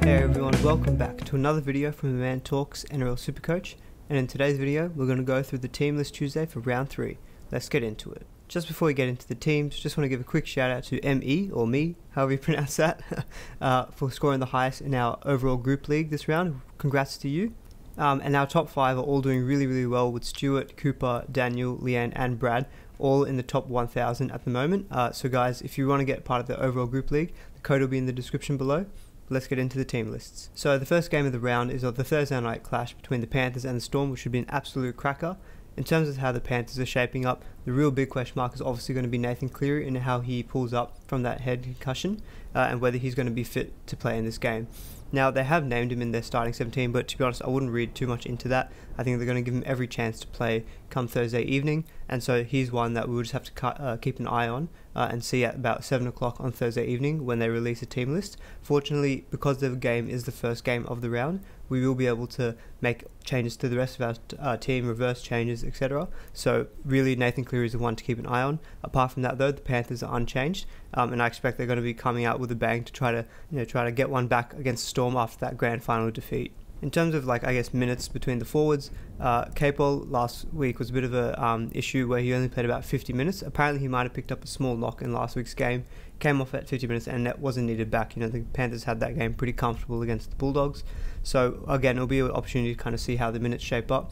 Hey everyone, welcome back to another video from the Man Talks NRL SuperCoach, and in today's video we're going to go through the team list Tuesday for round 3. Let's get into it. Just before we get into the teams, just want to give a quick shout out to ME, or me, however you pronounce that, for scoring the highest in our overall group league this round. Congrats to you. And our top 5 are all doing really well, with Stuart, Cooper, Daniel, Leanne and Brad all in the top 1000 at the moment. So guys, if you want to get part of the overall group league, the code will be in the description below. Let's get into the team lists. So the first game of the round is of the Thursday night clash between the Panthers and the Storm, which should be an absolute cracker. In terms of how the Panthers are shaping up, the real big question mark is obviously going to be Nathan Cleary and how he pulls up from that head concussion, and whether he's going to be fit to play in this game. Now, they have named him in their starting 17, but to be honest, I wouldn't read too much into that. I think they're going to give him every chance to play come Thursday evening, and so he's one that we'll just have to keep an eye on and see at about 7 o'clock on Thursday evening when they release a team list. Fortunately, because the game is the first game of the round, we will be able to make changes to the rest of our team, reverse changes, etc. So really, Nathan Cleary is the one to keep an eye on. Apart from that though, the Panthers are unchanged, and I expect they're going to be coming out with a bang to try to get one back against the Storm after that grand final defeat. In terms of minutes between the forwards, Capel last week was a bit of a issue where he only played about 50 minutes. Apparently he might have picked up a small knock in last week's game, came off at 50 minutes and that wasn't needed back. The Panthers had that game pretty comfortable against the Bulldogs. So again, it'll be an opportunity to kind of see how the minutes shape up.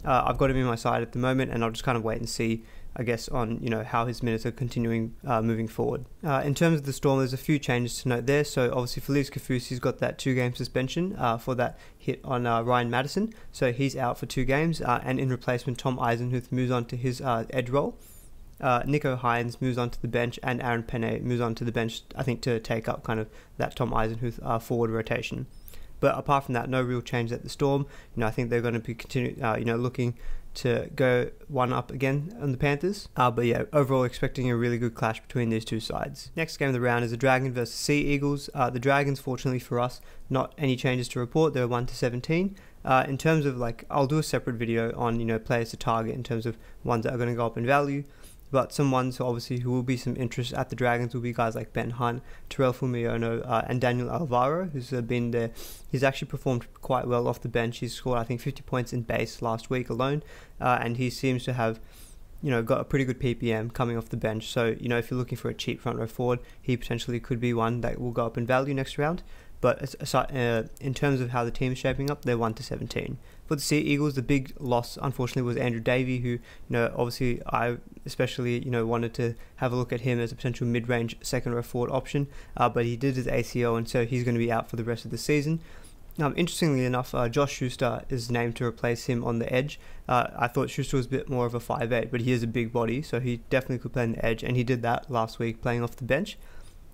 I've got him in my side at the moment, and I'll just kind of wait and see, I guess, on how his minutes are continuing moving forward. In terms of the Storm, there's a few changes to note there. So obviously Felice Kafusi's got that 2-game suspension for that hit on Ryan Madison, so he's out for 2 games, and in replacement Tom Eisenhuth moves on to his edge role. Nico Hines moves on to the bench, and Aaron Penne moves on to the bench, I think, to take up kind of that Tom Eisenhuth forward rotation. But apart from that, no real change at the Storm. I think they're going to be looking to go one up again on the Panthers. But yeah, overall expecting a really good clash between these two sides. Next game of the round is the Dragons versus Sea Eagles. The Dragons, fortunately for us, not any changes to report. They're 1-17. In terms of I'll do a separate video on players to target in terms of ones that are going to go up in value. But some ones obviously who will be some interest at the Dragons will be guys like Ben Hunt, Terrell Fumiano, and Daniel Alvaro, who's been there. He's actually performed quite well off the bench. He's scored, I think, 50 points in base last week alone, and he seems to have got a pretty good PPM coming off the bench. So if you're looking for a cheap front row forward, he potentially could be one that will go up in value next round. But in terms of how the team is shaping up, they're 1-17. For the Sea Eagles, the big loss, unfortunately, was Andrew Davey, who, obviously I especially, wanted to have a look at him as a potential mid-range second row forward option. But he did his ACL, and so he's going to be out for the rest of the season. Interestingly enough, Josh Schuster is named to replace him on the edge. I thought Schuster was a bit more of a 5'8", but he is a big body, so he definitely could play on the edge, and he did that last week playing off the bench.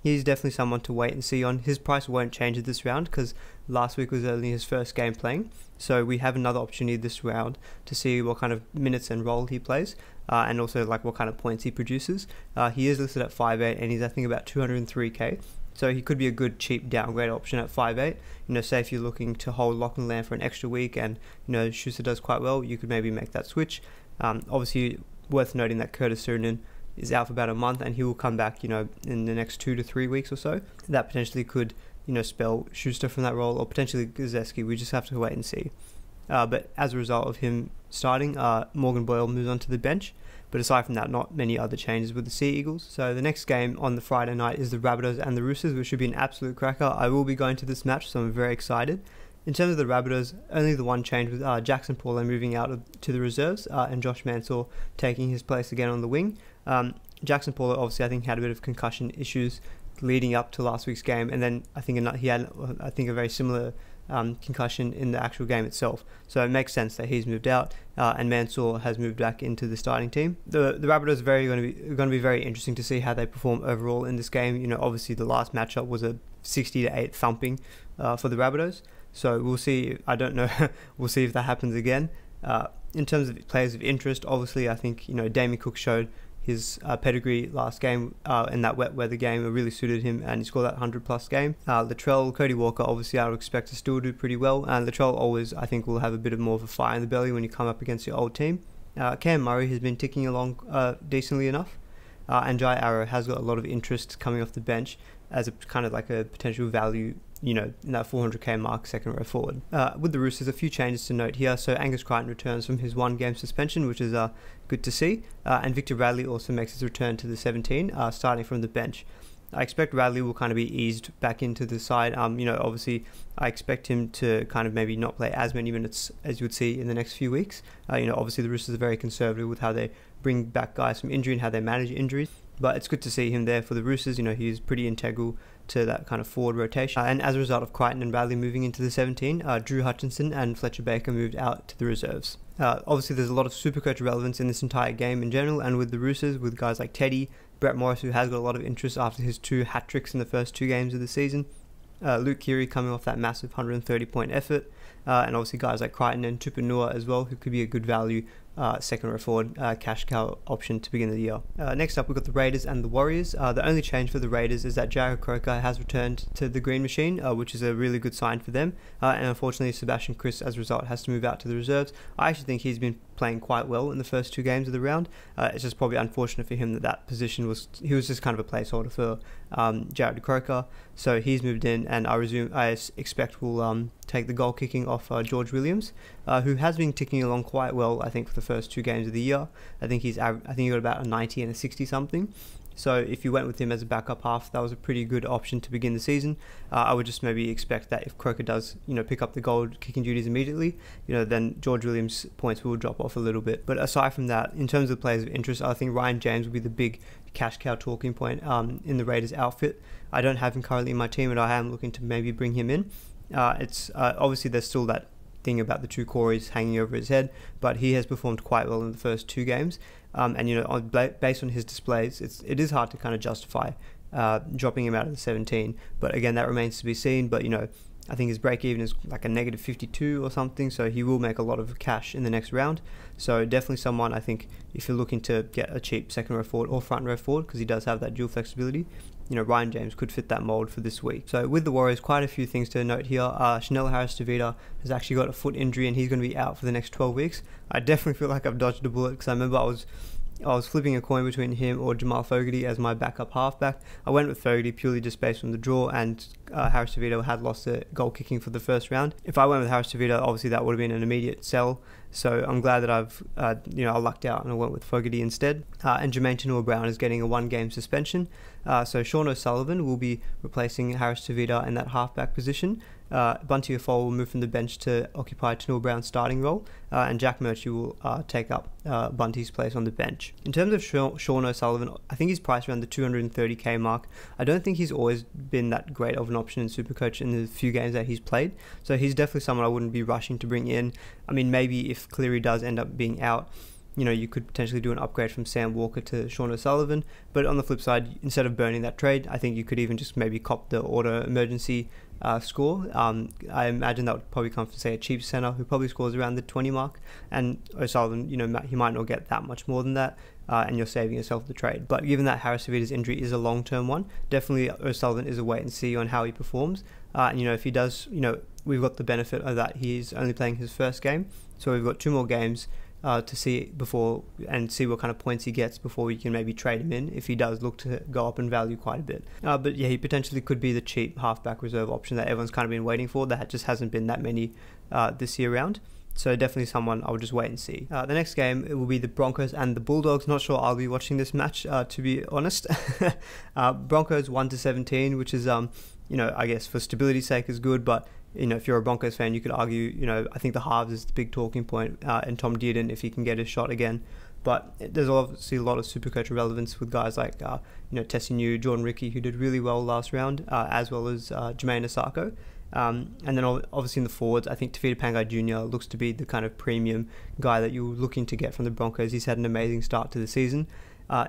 He's definitely someone to wait and see on. His price won't change this round because last week was only his first game playing. So we have another opportunity this round to see what kind of minutes and role he plays, and also what kind of points he produces. He is listed at 5'8", and he's I think about 203k. So he could be a good cheap downgrade option at 5'8". Say if you're looking to hold lock and land for an extra week and Schuster does quite well, you could maybe make that switch. Obviously worth noting that Curtis Sirenen is out for about a month, and he will come back in the next 2 to 3 weeks or so. That potentially could spell Schuster from that role, or potentially Gazzeski. We just have to wait and see. But as a result of him starting, Morgan Boyle moves on to the bench. But aside from that, not many other changes with the Sea Eagles. So the next game on the Friday night is the Rabbitohs and the Roosters, which should be an absolute cracker. I will be going to this match, so I'm very excited. In terms of the Rabbitohs, only the one change with Jackson Paulo moving out to the reserves, and Josh Mansour taking his place again on the wing. Jackson Paulo obviously I think had a bit of concussion issues leading up to last week's game, and then I think he had a very similar concussion in the actual game itself. So it makes sense that he's moved out, and Mansour has moved back into the starting team. The Rabbitohs are going to be very interesting to see how they perform overall in this game. Obviously the last matchup was a 60-8 thumping for the Rabbitohs. So we'll see. I don't know. We'll see if that happens again. In terms of players of interest, obviously I think Damien Cook showed his pedigree last game, in that wet weather game. It really suited him, and he scored that 100+ game. Latrell, Cody Walker, obviously I would expect to still do pretty well, and Latrell always I think will have a bit more of a fire in the belly when you come up against your old team. Cam Murray has been ticking along decently enough, and Jai Arrow has got a lot of interest coming off the bench, as a kind of like a potential value, in that 400k mark second row forward. With the Roosters, a few changes to note here. So Angus Crichton returns from his 1-game suspension, which is good to see. And Victor Radley also makes his return to the 17, starting from the bench. I expect Radley will kind of be eased back into the side. Obviously, I expect him to kind of maybe not play as many minutes as you would see in the next few weeks. Obviously the Roosters are very conservative with how they bring back guys from injury and how they manage injuries. But it's good to see him there for the Roosters. He's pretty integral to that kind of forward rotation. And as a result of Crichton and Radley moving into the 17, Drew Hutchinson and Fletcher Baker moved out to the reserves. Obviously, there's a lot of Supercoach relevance in this entire game in general, and with the Roosters, with guys like Teddy, Brett Morris, who has got a lot of interest after his 2 hat-tricks in the first 2 games of the season, Luke Keary coming off that massive 130-point effort, and obviously guys like Crichton and Tupanua as well, who could be a good value second row forward cash cow option to begin the year. Next up, we've got the Raiders and the Warriors. The only change for the Raiders is that Jared Croker has returned to the green machine, which is a really good sign for them. And unfortunately, Sebastian Kris, as a result, has to move out to the reserves. I actually think he's been playing quite well in the first 2 games of the round. It's just probably unfortunate for him that position was just kind of a placeholder for Jared Croker. So he's moved in, and I expect will take the goal kicking off George Williams, who has been ticking along quite well, I think, for the first 2 games of the year. I think he got about a 90 and a 60 something. So if you went with him as a backup half, that was a pretty good option to begin the season. I would just maybe expect that if Croker does, pick up the goal kicking duties immediately, then George Williams' points will drop off a little bit. But aside from that, in terms of players of interest, I think Ryan James will be the big cash cow talking point in the Raiders outfit. I don't have him currently in my team, and I am looking to maybe bring him in. It's obviously there's still that thing about the 2 Corys hanging over his head, but he has performed quite well in the first 2 games. And based on his displays, it is hard to kind of justify dropping him out of the 17. But again, that remains to be seen. But I think his break even is like a negative 52 or something, so he will make a lot of cash in the next round. So definitely someone, I think, if you're looking to get a cheap second row forward or front row forward, because he does have that dual flexibility, Ryan James could fit that mould for this week. So with the Warriors, quite a few things to note here. Chanel Harris-Tavita has actually got a foot injury, and he's going to be out for the next 12 weeks. I definitely feel like I've dodged a bullet, because I remember I was flipping a coin between him or Jamal Fogarty as my backup halfback. I went with Fogarty purely just based on the draw, and Harris-Tavita had lost the goal kicking for the first round. If I went with Harris-Tavita, obviously that would have been an immediate sell. So I'm glad that I've I lucked out and I went with Fogarty instead. And Jermaine Tanua-Brown is getting a 1-game suspension. So Sean O'Sullivan will be replacing Harris-Tavita in that halfback position. Bunty Afol will move from the bench to occupy Tanua-Brown's starting role, and Jack Murchie will take up Bunty's place on the bench. In terms of Sean O'Sullivan, I think he's priced around the 230k mark. I don't think he's always been that great of an option in Supercoach in the few games that he's played, so he's definitely someone I wouldn't be rushing to bring in. I mean, maybe if Cleary does end up being out, you could potentially do an upgrade from Sam Walker to Sean O'Sullivan. But on the flip side, instead of burning that trade, I think you could even just maybe cop the auto emergency score. I imagine that would probably come from, say, a cheap centre who probably scores around the 20 mark. And O'Sullivan, he might not get that much more than that. And you're saving yourself the trade. But given that Harris-Tavita's injury is a long-term one, definitely O'Sullivan is a wait and see on how he performs. And if he does, we've got the benefit of that he's only playing his first game. So we've got 2 more games to see before and see what kind of points he gets before we can maybe trade him in if he does look to go up in value quite a bit. But yeah, he potentially could be the cheap halfback reserve option that everyone's kind of been waiting for. That just hasn't been that many this year round. So definitely someone I would just wait and see. The next game, it will be the Broncos and the Bulldogs. Not sure I'll be watching this match, to be honest. Broncos 1-17, which is, I guess for stability's sake is good, but if you're a Broncos fan, you could argue, I think the halves is the big talking point, and Tom Dearden, if he can get his shot again. But there's obviously a lot of Supercoach relevance with guys like, Tessie New, Jordan Ricky, who did really well last round, as well as Jermaine Asako. And then obviously in the forwards, I think Tevita Pangai Jr. looks to be the kind of premium guy that you're looking to get from the Broncos. He's had an amazing start to the season.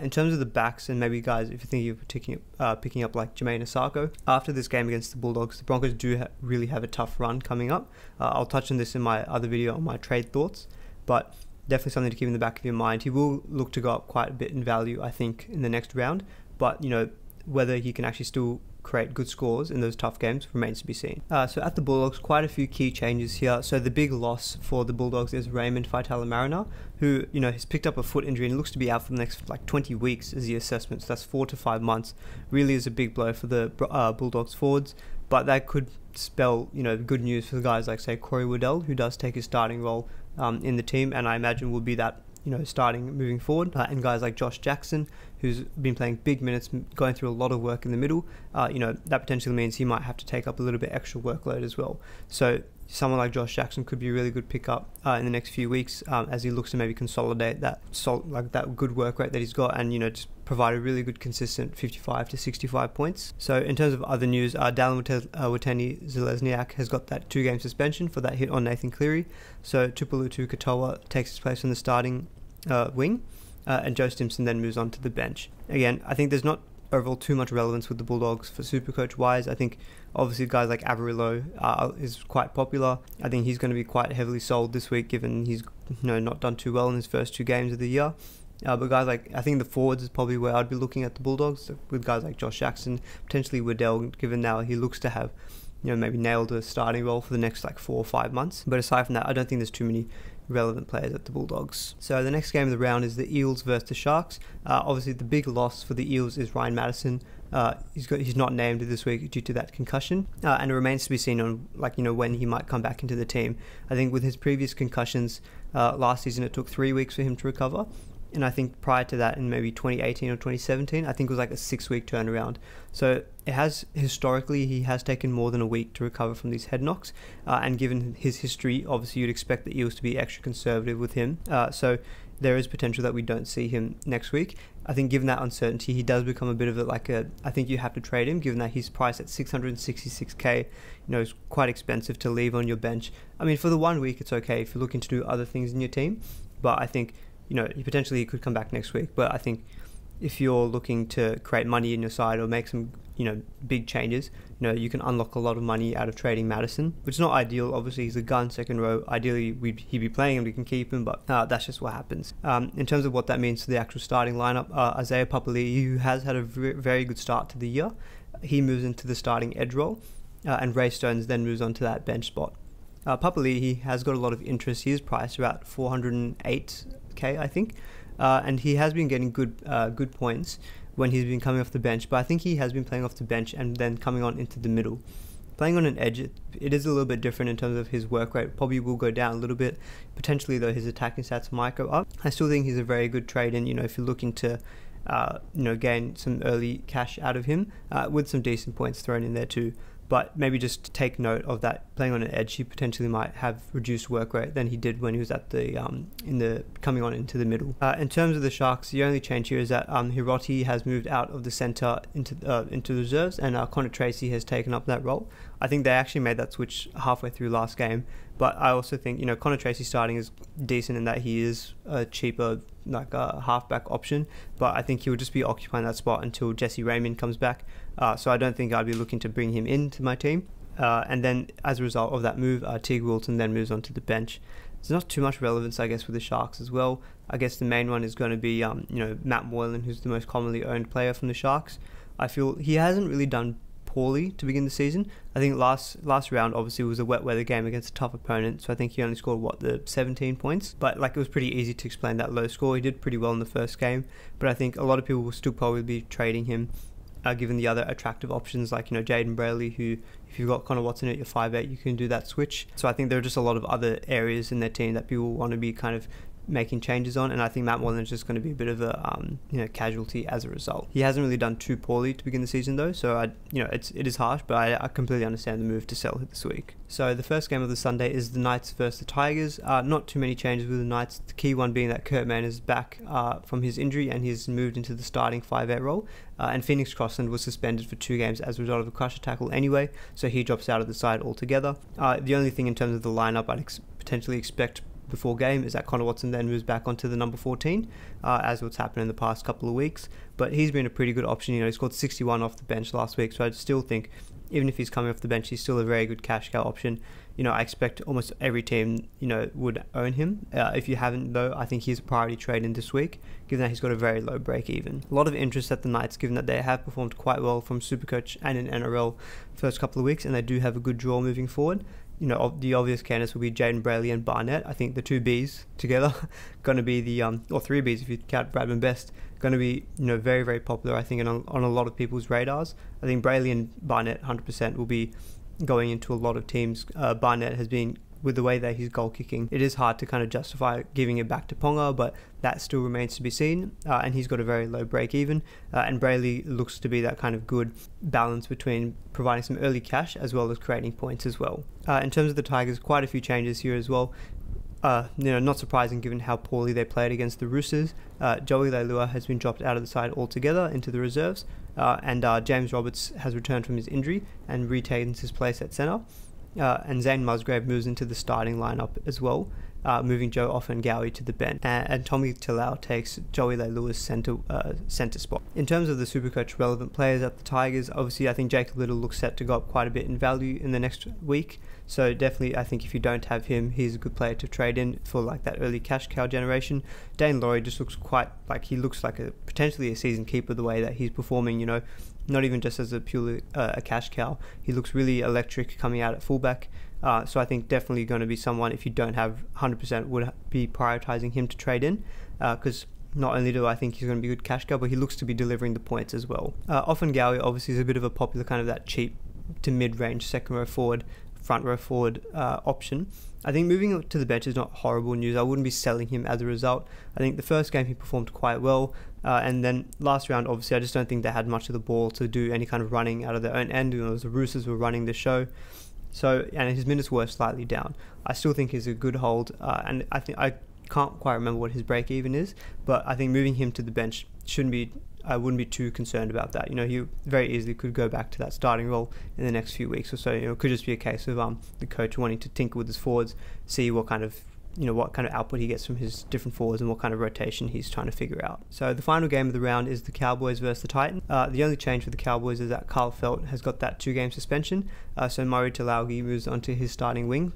In terms of the backs, and maybe guys, if you're thinking of picking up like Jermaine Asako, after this game against the Bulldogs, the Broncos do really have a tough run coming up. I'll touch on this in my other video on my trade thoughts, but definitely something to keep in the back of your mind. He will look to go up quite a bit in value, I think, in the next round, but whether he can actually still create good scores in those tough games remains to be seen. So at the Bulldogs, quite a few key changes here. So the big loss for the Bulldogs is Raymond Faitala-Mariner, who, has picked up a foot injury and looks to be out for the next 20 weeks as the assessment. So that's 4 to 5 months. Really is a big blow for the Bulldogs forwards, but that could spell, good news for the guys like, say, Corey Waddell, who does take his starting role in the team, and I imagine will be that starting moving forward, and guys like Josh Jackson, who's been playing big minutes, going through a lot of work in the middle, that potentially means he might have to take up a little bit extra workload as well. So someone like Josh Jackson could be a really good pickup in the next few weeks as he looks to maybe consolidate that good work rate that he's got, and just provide a really good consistent 55 to 65 points. So in terms of other news, Dallin Watene-Zelezniak has got that 2-game suspension for that hit on Nathan Cleary. So Tupulotu Katoa takes his place on the starting wing, and Joe Stimson then moves on to the bench. Again, I think there's not overall too much relevance with the Bulldogs for Supercoach wise. I think obviously guys like Averillo is quite popular. I think he's going to be quite heavily sold this week, given he's not done too well in his first 2 games of the year. But guys like, I think the forwards is probably where I'd be looking at the Bulldogs, with guys like Josh Jackson, potentially Waddell, given now he looks to have maybe nailed a starting role for the next 4 or 5 months. But aside from that, I don't think there's too many relevant players at the Bulldogs. So the next game of the round is the Eels versus the Sharks. Obviously the big loss for the Eels is Ryan Madison. He's not named this week due to that concussion, and it remains to be seen on when he might come back into the team. I think with his previous concussions last season, it took 3 weeks for him to recover. And I think prior to that, in maybe 2018 or 2017, I think it was a 6-week turnaround. So historically, he has taken more than a week to recover from these head knocks. And given his history, obviously you'd expect the Eels to be extra conservative with him. So there is potential that we don't see him next week. I think given that uncertainty, he does become a bit of I think you have to trade him, given that he's priced at 666k. It's quite expensive to leave on your bench. I mean, for the 1 week, it's okay if you're looking to do other things in your team. But I think he could come back next week. But I think if you're looking to create money in your side or make some, big changes, you can unlock a lot of money out of trading Madison, which is not ideal. Obviously, he's a gun second row. Ideally, he'd be playing him, we can keep him, but that's just what happens. In terms of what that means to the actual starting lineup, Isaiah Papali'i, who has had a very good start to the year, he moves into the starting edge role, and Ray Stones then moves on to that bench spot. Papali'i, he has got a lot of interest. He is priced about 408k, I think, and he has been getting good points when he's been coming off the bench, but I think he has been playing off the bench and then coming on into the middle. Playing on an edge, it is a little bit different in terms of his work rate. Probably will go down a little bit. Potentially, though, his attacking stats might go up. I still think he's a very good trade in, if you're looking to gain some early cash out of him, with some decent points thrown in there too. But maybe just take note of that. Playing on an edge, he potentially might have reduced work rate than he did when he was at the coming on into the middle. In terms of the Sharks, the only change here is that Hiroti has moved out of the centre into the reserves, and Connor Tracy has taken up that role. I think they actually made that switch halfway through last game, but I also think Connor Tracy starting is decent in that he is a cheaper a halfback option, but I think he will just be occupying that spot until Jesse Raymond comes back. So I don't think I'd be looking to bring him into my team. And then as a result of that move, Teague Wilton then moves on to the bench. There's not too much relevance, I guess, with the Sharks as well. I guess the main one is going to be Matt Moylan, who's the most commonly owned player from the Sharks. I feel he hasn't really done poorly to begin the season. I think last round obviously was a wet weather game against a tough opponent, so I think he only scored 17 points, but it was pretty easy to explain that low score. He did pretty well in the first game, but I think a lot of people will still probably be trading him, given the other attractive options like Jaden Brayley, who if you've got Connor Watson at your 5'8", you can do that switch. So I think there are just a lot of other areas in their team that people want to be kind of making changes on, and I think Matt Moylan is just going to be a bit of a casualty as a result. He hasn't really done too poorly to begin the season though, so it is harsh, but I completely understand the move to sell this week. So the first game of the Sunday is the Knights versus the Tigers. Not too many changes with the Knights. The key one being that Kurt Mann is back from his injury and he's moved into the starting 5'8" role, and Phoenix Crossland was suspended for 2 games as a result of a crusher tackle anyway, so he drops out of the side altogether. The only thing in terms of the lineup I'd potentially expect before game is that Connor Watson then moves back onto the number 14, as what's happened in the past couple of weeks. But he's been a pretty good option. He scored 61 off the bench last week, so I still think even if he's coming off the bench, he's still a very good cash cow option. I expect almost every team, would own him. If you haven't, though, I think he's a priority trade in this week, given that he's got a very low break even. A lot of interest at the Knights, given that they have performed quite well from SuperCoach and in NRL first couple of weeks, and they do have a good draw moving forward. The obvious candidates will be Jaden Brayley and Barnett. I think the two Bs together going to be the, or three Bs if you count Bradman Best, going to be, very, very popular, I think, on a lot of people's radars. I think Brayley and Barnett 100% will be going into a lot of teams. Barnett has been, with the way that he's goal kicking, it is hard to kind of justify giving it back to Ponga, but that still remains to be seen, and he's got a very low break even, and Brayley looks to be that kind of good balance between providing some early cash as well as creating points as well. In terms of the Tigers, quite a few changes here as well. Not surprising given how poorly they played against the Roosters. Joey Leilua has been dropped out of the side altogether into the reserves, and James Roberts has returned from his injury and retains his place at centre. And Zane Musgrave moves into the starting lineup as well, moving Joe Offengawi to the bench, and Tommy Talau takes Joey Leilua's centre spot. In terms of the SuperCoach relevant players at the Tigers, obviously I think Jacob Little looks set to go up quite a bit in value in the next week, so definitely I think if you don't have him, he's a good player to trade in for like that early cash cow generation. Dane Laurie just looks quite like, he looks like potentially a season keeper the way that he's performing, not even just as a purely a cash cow. He looks really electric coming out at fullback. So I think definitely going to be someone, if you don't have 100%, would be prioritising him to trade in, because not only do I think he's going to be a good cash cow, but he looks to be delivering the points as well. Offengawi obviously is a bit of a popular kind of that cheap to mid-range second row forward, front row forward option. I think moving to the bench is not horrible news. I wouldn't be selling him as a result. I think the first game he performed quite well, and then last round, obviously, I just don't think they had much of the ball to do any kind of running out of their own end. The Roosters were running the show. So, and his minutes were slightly down. I still think he's a good hold, and I think I can't quite remember what his break even is, but I think moving him to the bench I wouldn't be too concerned about that. He very easily could go back to that starting role in the next few weeks or so. It could just be a case of the coach wanting to tinker with his forwards, see what kind of output he gets from his different forwards and what kind of rotation he's trying to figure out. So the final game of the round is the Cowboys versus the Titans. The only change for the Cowboys is that Carl Felt has got that 2-game suspension, so Murray Talaugi moves onto his starting wing.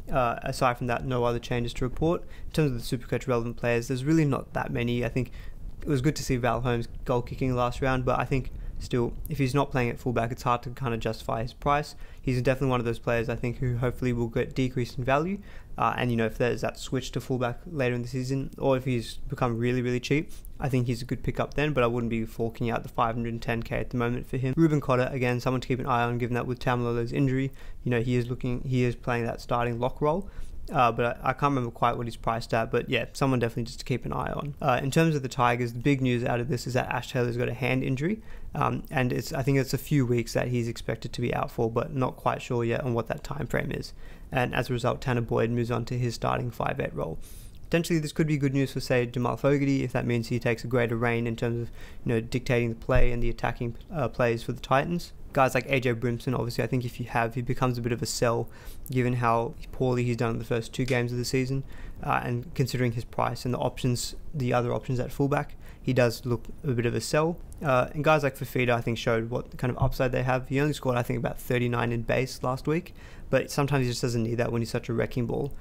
Aside from that, no other changes to report. In terms of the SuperCoach relevant players, there's really not that many. I think it was good to see Val Holmes goal kicking last round, but I think still, if he's not playing at fullback, it's hard to kind of justify his price. He's definitely one of those players I think who hopefully will get decreased in value, and if there's that switch to fullback later in the season, or if he's become really, really cheap, I think he's a good pickup then, but I wouldn't be forking out the 510k at the moment for him. Ruben Cotter, again, someone to keep an eye on, given that with Tamalolo's injury, he is playing that starting lock role. But I can't remember quite what he's priced at, but yeah, someone definitely just to keep an eye on. In terms of the Tigers, the big news out of this is that Ash Taylor's got a hand injury, and I think it's a few weeks that he's expected to be out for, but not quite sure yet on what that time frame is. And as a result, Tanner Boyd moves on to his starting 5'8" role. Potentially this could be good news for, say, Jamal Fogarty, if that means he takes a greater reign in terms of dictating the play and the attacking plays for the Titans. Guys like AJ Brimson, obviously, I think if you have, he becomes a bit of a sell, given how poorly he's done in the first 2 games of the season, and considering his price and the other options at fullback, he does look a bit of a sell. And guys like Fafita, I think, showed what kind of upside they have. He only scored, I think, about 39 in base last week, but sometimes he just doesn't need that when he's such a wrecking ball.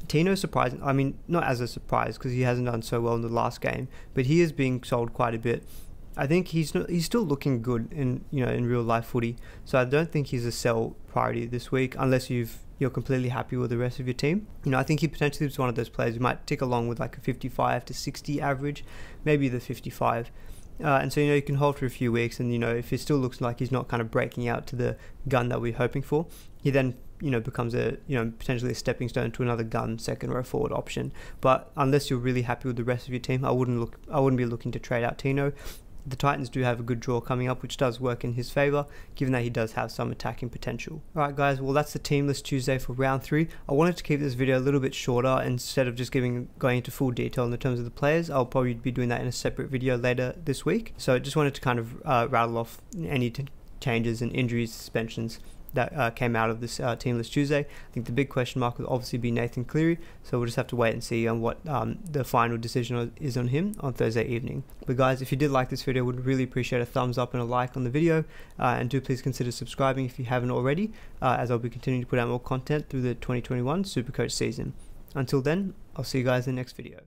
Tino's surprising. I mean, not as a surprise because he hasn't done so well in the last game, but he is being sold quite a bit. I think he's still looking good in real life footy, so I don't think he's a sell priority this week unless you're completely happy with the rest of your team. I think he potentially is one of those players who might tick along with like a 55 to 60 average, maybe the 55. And so you can hold for a few weeks, and if it still looks like he's not kind of breaking out to the gun that we're hoping for, he then becomes a potentially a stepping stone to another gun second row forward option. But unless you're really happy with the rest of your team, I wouldn't be looking to trade out Tino. The Titans do have a good draw coming up, which does work in his favour, given that he does have some attacking potential. Alright guys, well that's the Team List Tuesday for round 3. I wanted to keep this video a little bit shorter. Instead of just going into full detail in the terms of the players, I'll probably be doing that in a separate video later this week. So I just wanted to kind of rattle off any changes and injuries, suspensions, that came out of this Team List Tuesday. I think the big question mark will obviously be Nathan Cleary, so we'll just have to wait and see on what the final decision is on him on Thursday evening. But guys, if you did like this video, would really appreciate a thumbs up and a like on the video, and do please consider subscribing if you haven't already, as I'll be continuing to put out more content through the 2021 SuperCoach season. Until then, I'll see you guys in the next video.